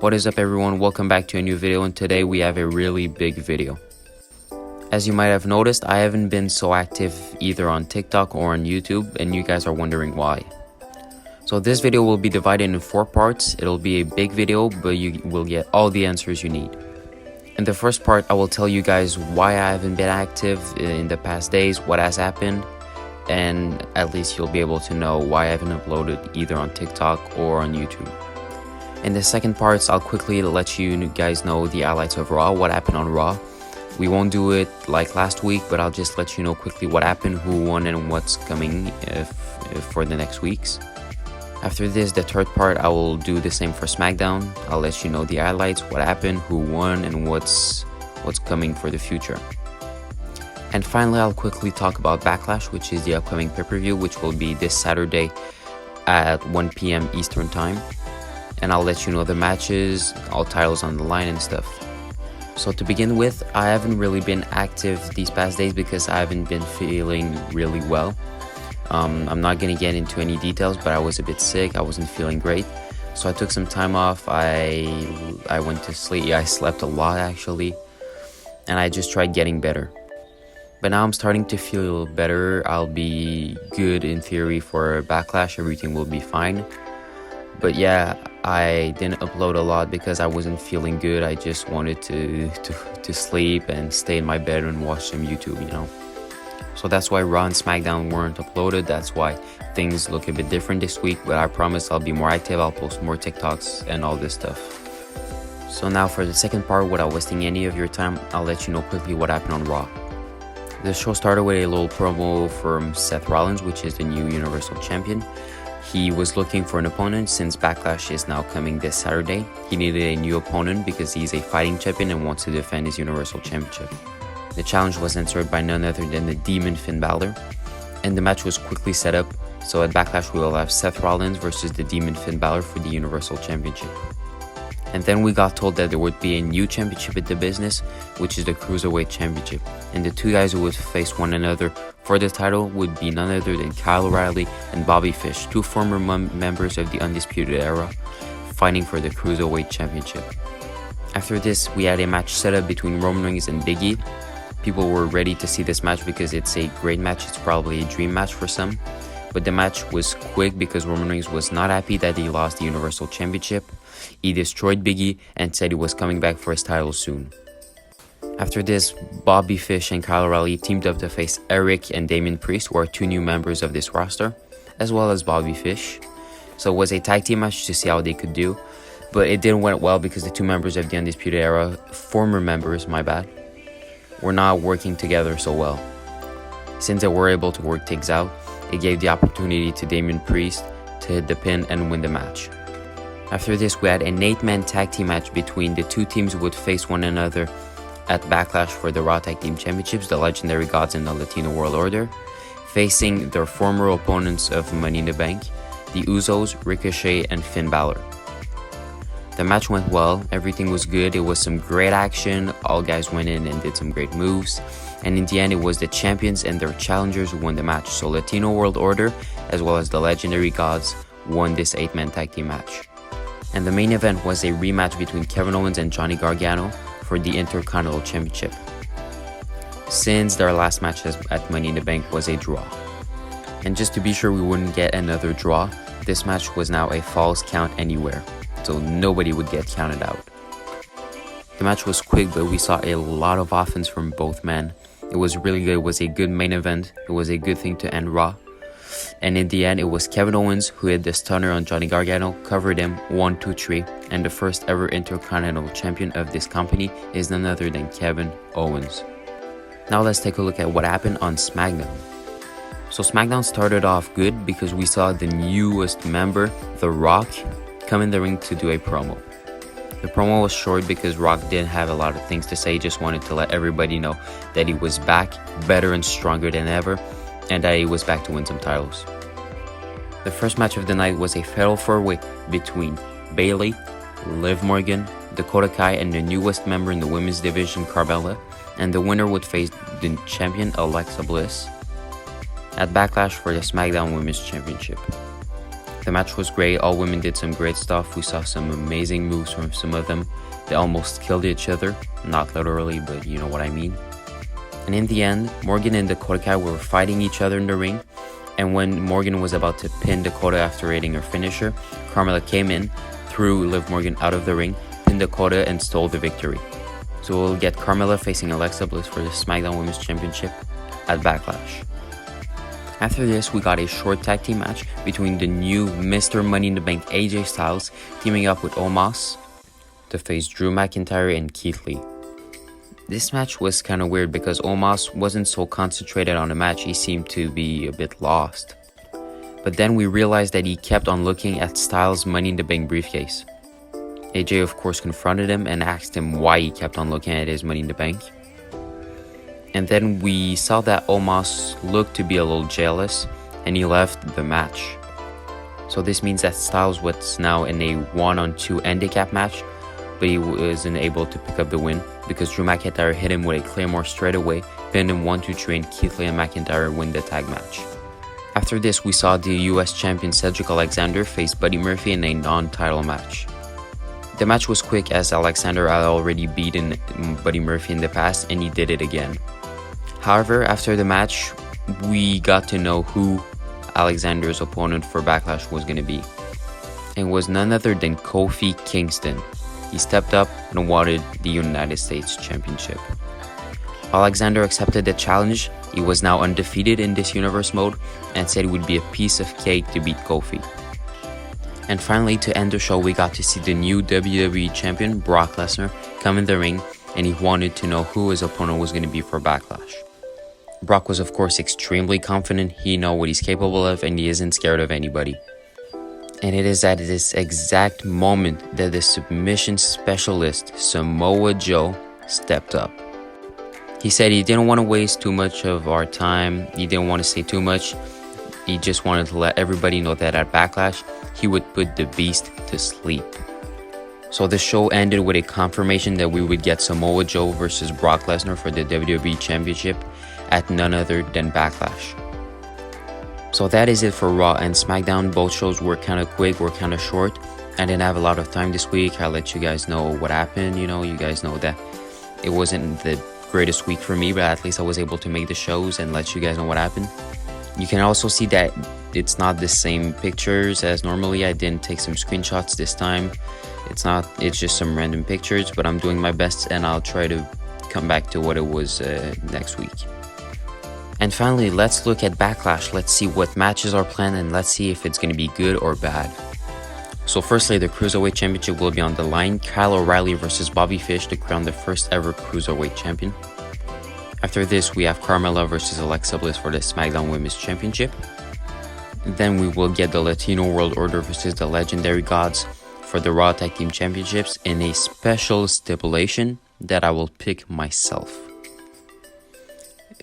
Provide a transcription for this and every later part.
What is up everyone, welcome back to a new video, and today we have a really big video. As you might have noticed, I haven't been so active either on TikTok or on YouTube, and you guys are wondering why. So this video will be divided into 4 parts. It'll be a big video, but you will get all the answers you need. In the first part, I will tell you guys why I haven't been active in the past days, what has happened, and at least you'll be able to know why I haven't uploaded either on TikTok or on YouTube. In the second parts, I'll quickly let you guys know the highlights of Raw, what happened on Raw. We won't do it like last week, but I'll just let you know quickly what happened, who won, and what's coming for the next weeks. After this, the third part, I will do the same for SmackDown. I'll let you know the highlights, what happened, who won, and what's coming for the future. And finally, I'll quickly talk about Backlash, which is the upcoming pay-per-view, which will be this Saturday at 1 p.m. Eastern Time. And I'll let you know the matches, all titles on the line and stuff. So to begin with, I haven't really been active these past days because I haven't been feeling really well. I'm not gonna get into any details, but I was a bit sick, I wasn't feeling great. So I took some time off, I went to sleep, I slept a lot actually, and I just tried getting better. But now I'm starting to feel better. I'll be good in theory for Backlash, everything will be fine. But yeah, I didn't upload a lot because I wasn't feeling good. I just wanted to sleep and stay in my bed and watch some YouTube, you know. So that's why Raw and SmackDown weren't uploaded. That's why things look a bit different this week. But I promise I'll be more active. I'll post more TikToks and all this stuff. So now for the second part, without wasting any of your time, I'll let you know quickly what happened on Raw. The show started with a little promo from Seth Rollins, which is the new Universal Champion. He was looking for an opponent since Backlash is now coming this Saturday. He needed a new opponent because he's a fighting champion and wants to defend his Universal Championship. The challenge was answered by none other than the Demon Finn Balor, and the match was quickly set up. So at Backlash we will have Seth Rollins versus the Demon Finn Balor for the Universal Championship. And then we got told that there would be a new championship in the business, which is the Cruiserweight Championship. And the two guys who would face one another for the title would be none other than Kyle O'Reilly and Bobby Fish, two former members of the Undisputed Era, fighting for the Cruiserweight Championship. After this, we had a match set up between Roman Reigns and Big E. People were ready to see this match because it's a great match. It's probably a dream match for some. But the match was quick because Roman Reigns was not happy that he lost the Universal Championship. He destroyed Big E and said he was coming back for his title soon. After this, Bobby Fish and Kyle O'Reilly teamed up to face Eric and Damian Priest, who are two new members of this roster, as well as Bobby Fish. So it was a tag team match to see how they could do, but it didn't went well because the two members of the Undisputed Era, former members, my bad, were not working together so well. Since they were able to work things out, it gave the opportunity to Damian Priest to hit the pin and win the match. After this, we had an 8-man tag team match between the two teams who would face one another at Backlash for the Raw Tag Team Championships, the Legendary Gods and the Latino World Order, facing their former opponents of Money in the Bank, the Usos, Ricochet, and Finn Balor. The match went well, everything was good, it was some great action, all guys went in and did some great moves, and in the end it was the champions and their challengers who won the match. So Latino World Order, as well as the Legendary Gods, won this 8-man tag team match. And the main event was a rematch between Kevin Owens and Johnny Gargano for the Intercontinental Championship, since their last match at Money in the Bank was a draw. And just to be sure we wouldn't get another draw, this match was now a falls count anywhere, so nobody would get counted out. The match was quick, but we saw a lot of offense from both men. It was really good, it was a good main event, it was a good thing to end Raw. And in the end, it was Kevin Owens who hit the stunner on Johnny Gargano, covered him 1, 2, 3, and the first ever Intercontinental Champion of this company is none other than Kevin Owens. Now let's take a look at what happened on SmackDown. So SmackDown started off good because we saw the newest member, The Rock, come in the ring to do a promo. The promo was short because Rock didn't have a lot of things to say, he just wanted to let everybody know that he was back, better and stronger than ever, and that he was back to win some titles. The first match of the night was a fatal 4-way between Bayley, Liv Morgan, Dakota Kai, and the newest member in the women's division, Carmella, and the winner would face the champion, Alexa Bliss, at Backlash for the SmackDown Women's Championship. The match was great, all women did some great stuff, we saw some amazing moves from some of them. They almost killed each other, not literally, but you know what I mean. And in the end, Morgan and Dakota Kai were fighting each other in the ring, and when Morgan was about to pin Dakota after hitting her finisher, Carmella came in, threw Liv Morgan out of the ring, pinned Dakota, and stole the victory. So we'll get Carmella facing Alexa Bliss for the SmackDown Women's Championship at Backlash. After this, we got a short tag team match between the new Mr. Money in the Bank AJ Styles teaming up with Omos to face Drew McIntyre and Keith Lee. This match was kind of weird because Omos wasn't so concentrated on the match, he seemed to be a bit lost. But then we realized that he kept on looking at Styles' Money in the Bank briefcase. AJ of course confronted him and asked him why he kept on looking at his Money in the Bank. And then we saw that Omos looked to be a little jealous and he left the match. So this means that Styles was now in a 1-on-2 handicap match, but he wasn't able to pick up the win because Drew McIntyre hit him with a Claymore straight away, pinned him 1-2-3, and Keith Lee and McIntyre win the tag match. After this, we saw the US champion Cedric Alexander face Buddy Murphy in a non-title match. The match was quick as Alexander had already beaten Buddy Murphy in the past and he did it again. However, after the match, we got to know who Alexander's opponent for Backlash was going to be. It was none other than Kofi Kingston. He stepped up and wanted the United States Championship. Alexander accepted the challenge. He was now undefeated in this universe mode and said it would be a piece of cake to beat Kofi. And finally, to end the show, we got to see the new WWE Champion, Brock Lesnar, come in the ring, and he wanted to know who his opponent was going to be for Backlash. Brock was of course extremely confident, he knows what he's capable of and he isn't scared of anybody. And it is at this exact moment that the submission specialist Samoa Joe stepped up. He said he didn't want to waste too much of our time, he didn't want to say too much, he just wanted to let everybody know that at Backlash, he would put the Beast to sleep. So the show ended with a confirmation that we would get Samoa Joe versus Brock Lesnar for the WWE Championship at none other than Backlash. So that is it for Raw and SmackDown. Both shows were kind of quick, were kind of short. I didn't have a lot of time this week. I'll let you guys know what happened. You guys know that it wasn't the greatest week for me, but at least I was able to make the shows and let you guys know what happened. You can also see that it's not the same pictures as normally. I didn't take some screenshots this time. It's just some random pictures, but I'm doing my best and I'll try to come back to what it was next week. And finally, let's look at Backlash. Let's see what matches are planned and let's see if it's going to be good or bad. So firstly, the Cruiserweight Championship will be on the line. Kyle O'Reilly versus Bobby Fish to crown the first ever Cruiserweight Champion. After this, we have Carmella versus Alexa Bliss for the SmackDown Women's Championship. Then we will get the Latino World Order versus the Legendary Gods for the Raw Tag Team Championships in a special stipulation that I will pick myself.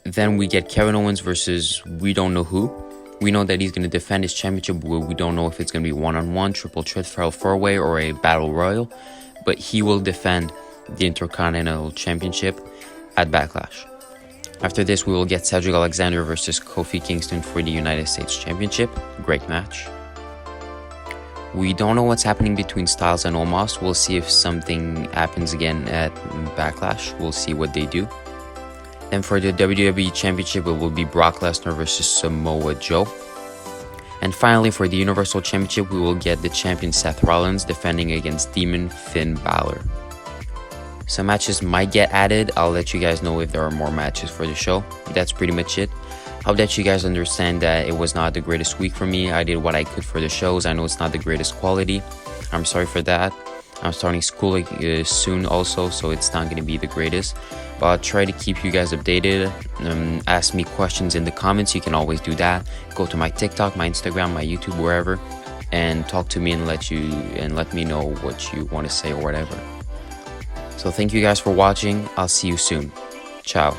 Then we get Kevin Owens versus we don't know who. We know that he's going to defend his championship, but we don't know if it's going to be one-on-one, triple threat, fatal four-way, or a battle royal. But he will defend the Intercontinental Championship at Backlash. After this, we will get Cedric Alexander versus Kofi Kingston for the United States Championship. Great match. We don't know what's happening between Styles and Omos. We'll see if something happens again at Backlash. We'll see what they do. Then for the WWE Championship, it will be Brock Lesnar versus Samoa Joe. And finally, for the Universal Championship, we will get the champion Seth Rollins defending against Demon Finn Balor. Some matches might get added. I'll let you guys know if there are more matches for the show. That's pretty much it. I hope that you guys understand that it was not the greatest week for me. I did what I could for the shows. I know it's not the greatest quality. I'm sorry for that. I'm starting school soon also, so it's not going to be the greatest. But I'll try to keep you guys updated. Ask me questions in the comments. You can always do that. Go to my TikTok, my Instagram, my YouTube, wherever, and talk to me and let me know what you want to say or whatever. So thank you guys for watching. I'll see you soon. Ciao.